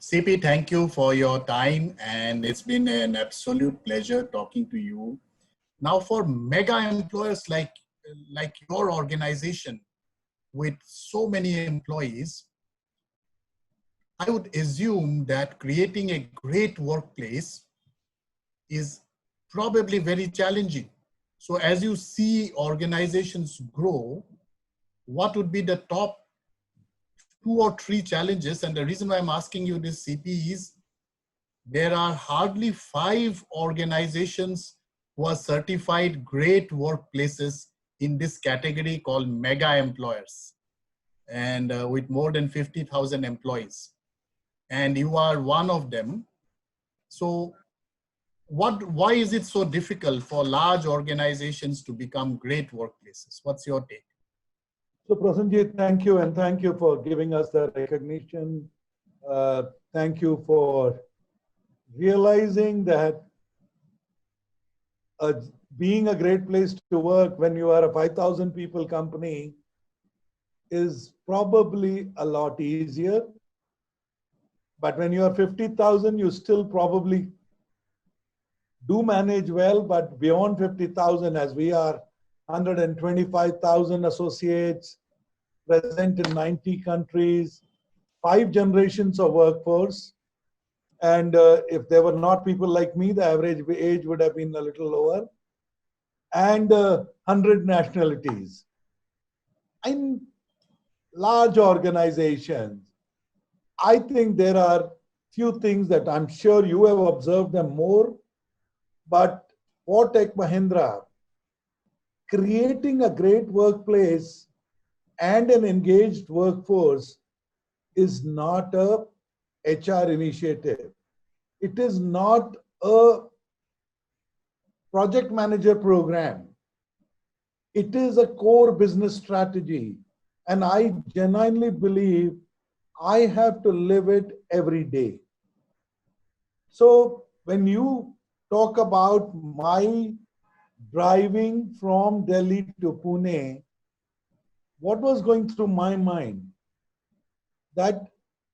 CP, thank you for your time, and it's been an absolute pleasure talking to you. Now, for mega employers like your organization with so many employees, I would assume that creating a great workplace is probably very challenging. So as you see organizations grow, what would be the top two or three challenges? And the reason why I'm asking you this, CP, is there are hardly 5 organizations who are certified great workplaces in this category called mega employers, and with more than 50,000 employees. And you are one of them. So why is it so difficult for large organizations to become great workplaces? What's your take? So Prasenjit, thank you, and thank you for giving us the recognition. Thank you for realizing that uh, being a great place to work when you are a 5,000 people company is probably a lot easier. But when you are 50,000, you still probably do manage well, but beyond 50,000, as we are 125,000 associates, present in 90 countries, 5 generations of workforce. And if there were not people like me, the average age would have been a little lower. And 100 nationalities. In large organizations, I think there are few things that I'm sure you have observed them more. But for Tech Mahindra, creating a great workplace and an engaged workforce is not a HR initiative. It is not a project manager program. It is a core business strategy. And I genuinely believe I have to live it every day. So when you talk about my driving from Delhi to Pune, what was going through my mind? That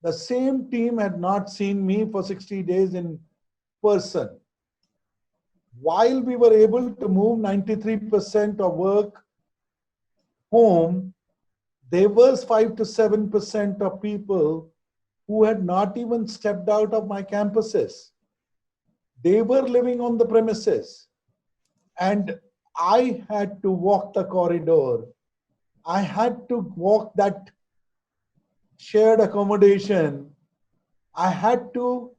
the same team had not seen me for 60 days in person. While we were able to move 93% of work home, there was 5 to 7% of people who had not even stepped out of my campuses. They were living on the premises. And I had to walk the corridor. I had to walk that shared accommodation. I had to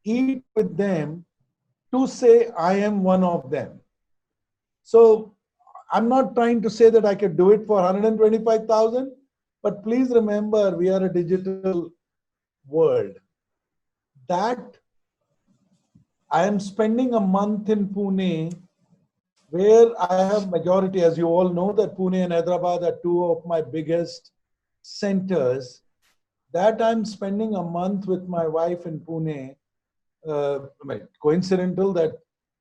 eat with them to say I am one of them. So I'm not trying to say that I could do it for 125,000, but please remember we are a digital world. That I am spending a month in Pune where I have majority, as you all know, that Pune and Hyderabad are 2 of my biggest centers. That I'm spending a month with my wife in Pune. Coincidental that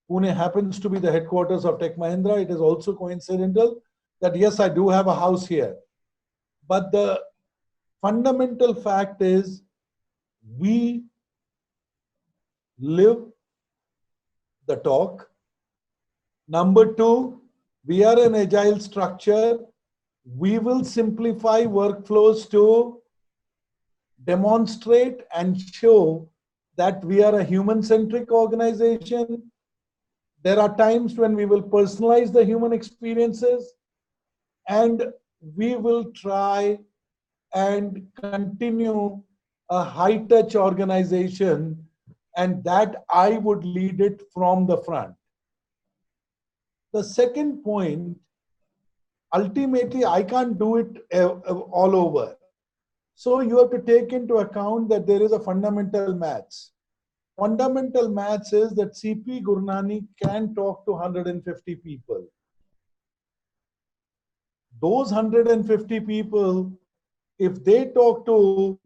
Pune happens to be the headquarters of Tech Mahindra. It is also coincidental that yes, I do have a house here. But the fundamental fact is we live the talk. Number 2, we are an agile structure. We will simplify workflows to demonstrate and show that we are a human-centric organization. There are times when we will personalize the human experiences, and we will try and continue a high-touch organization, and that I would lead it from the front. The second point, ultimately, I can't do it all over. So you have to take into account that there is a fundamental maths. Fundamental maths is that CP Gurnani can talk to 150 people. Those 150 people, if they talk to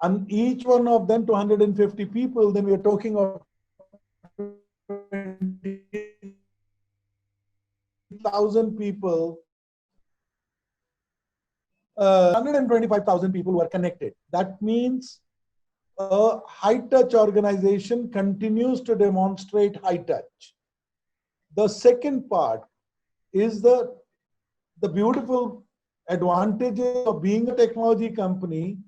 and each one of them to 150 people, then we are talking of 20,000 people, 125,000 people who are connected. That means a high touch organization continues to demonstrate high touch. The second part is the beautiful advantages of being a technology company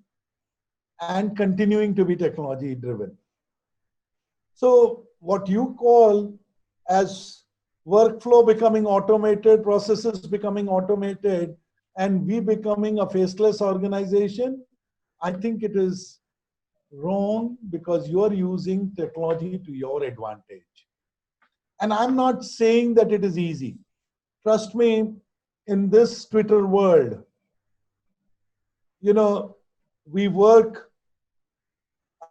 and continuing to be technology driven. So what you call as workflow becoming automated, processes becoming automated, and we becoming a faceless organization, I think it is wrong because you are using technology to your advantage. And I'm not saying that it is easy. Trust me, in this Twitter world, you know, we work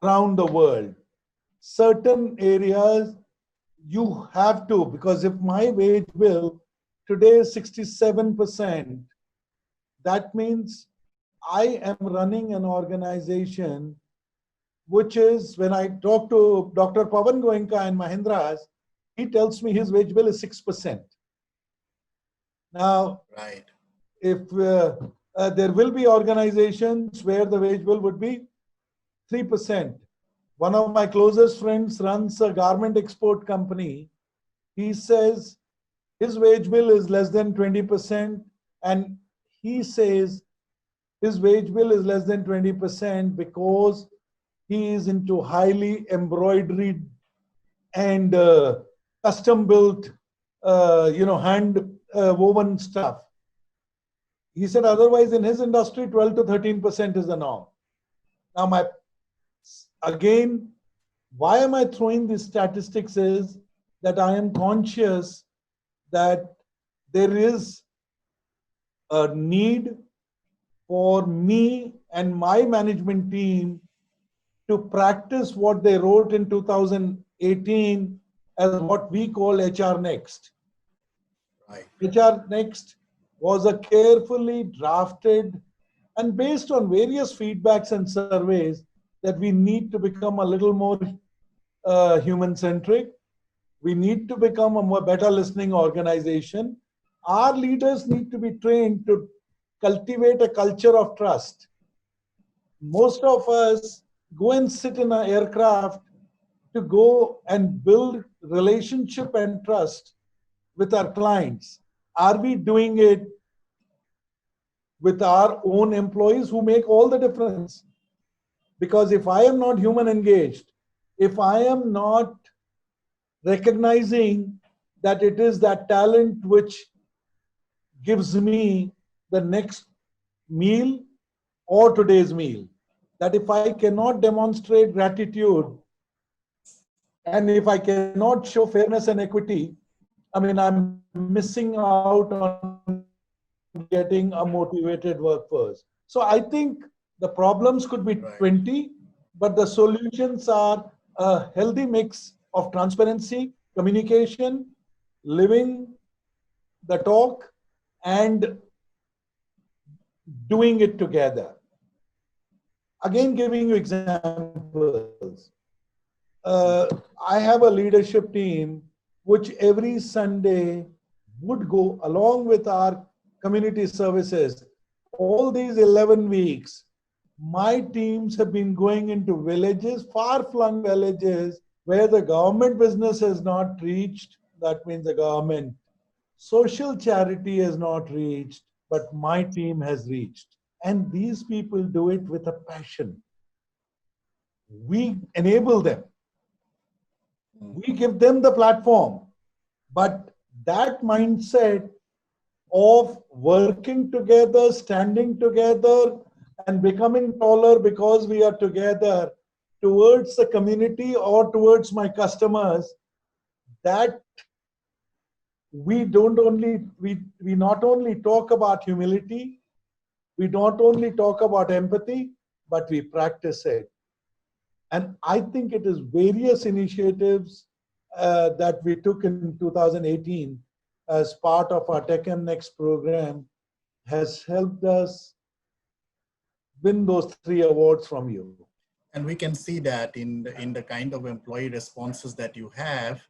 around the world. Certain areas you have to, because if my wage bill today is 67%, that means I am running an organization which is, when I talk to Dr. Pawan Goenka in Mahindra, he tells me his wage bill is 6%. Now, Right. if there will be organizations where the wage bill would be 3%. One of my closest friends runs a garment export company. He says his wage bill is less than 20%, and he says his wage bill is less than 20% because he is into highly embroidered and custom built, hand woven stuff. He said otherwise in his industry, 12 to 13% is the norm. Now, again, why am I throwing these statistics is that I am conscious that there is a need for me and my management team to practice what they wrote in 2018 as what we call HR Next. Right. HR Next was a carefully drafted and based on various feedbacks and surveys that we need to become a little more human centric. We need to become a more better listening organization. Our leaders need to be trained to cultivate a culture of trust. Most of us go and sit in an aircraft to go and build relationship and trust with our clients. Are we doing it with our own employees who make all the difference? Because if I am not human engaged, if I am not recognizing that it is that talent which gives me the next meal or today's meal, that if I cannot demonstrate gratitude and if I cannot show fairness and equity, I mean, I'm missing out on getting a motivated workforce. So I think the problems could be 20, but the solutions are a healthy mix of transparency, communication, living the talk, and doing it together. Again, giving you examples. I have a leadership team which every Sunday would go along with our community services. All these 11 weeks, my teams have been going into villages, far-flung villages, where the government business has not reached. That means the government social charity has not reached, but my team has reached. And these people do it with a passion. We enable them. We give them the platform. But that mindset of working together, standing together, and becoming taller because we are together towards the community or towards my customers, that we not only talk about humility, we not only talk about empathy, but we practice it. And I think it is various initiatives that we took in 2018 as part of our Tech and Next program has helped us win those 3 awards from you. And we can see that in the kind of employee responses that you have,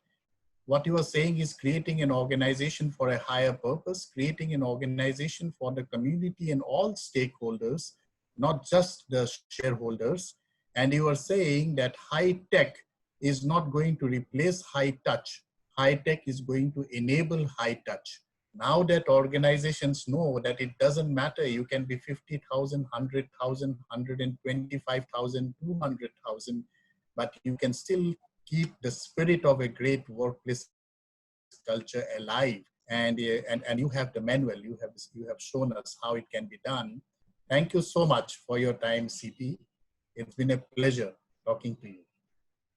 what you are saying is creating an organization for a higher purpose, creating an organization for the community and all stakeholders, not just the shareholders. And you are saying that high tech is not going to replace high touch. High tech is going to enable high touch. Now that organizations know that it doesn't matter, you can be 50,000, 100,000, 125,000, 200,000, but you can still keep the spirit of a great workplace culture alive. And you have the manual, you have shown us how it can be done. Thank you so much for your time, CP. It's been a pleasure talking to you.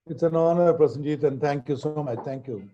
It's an honor, Prasenjit, and thank you so much. Thank you.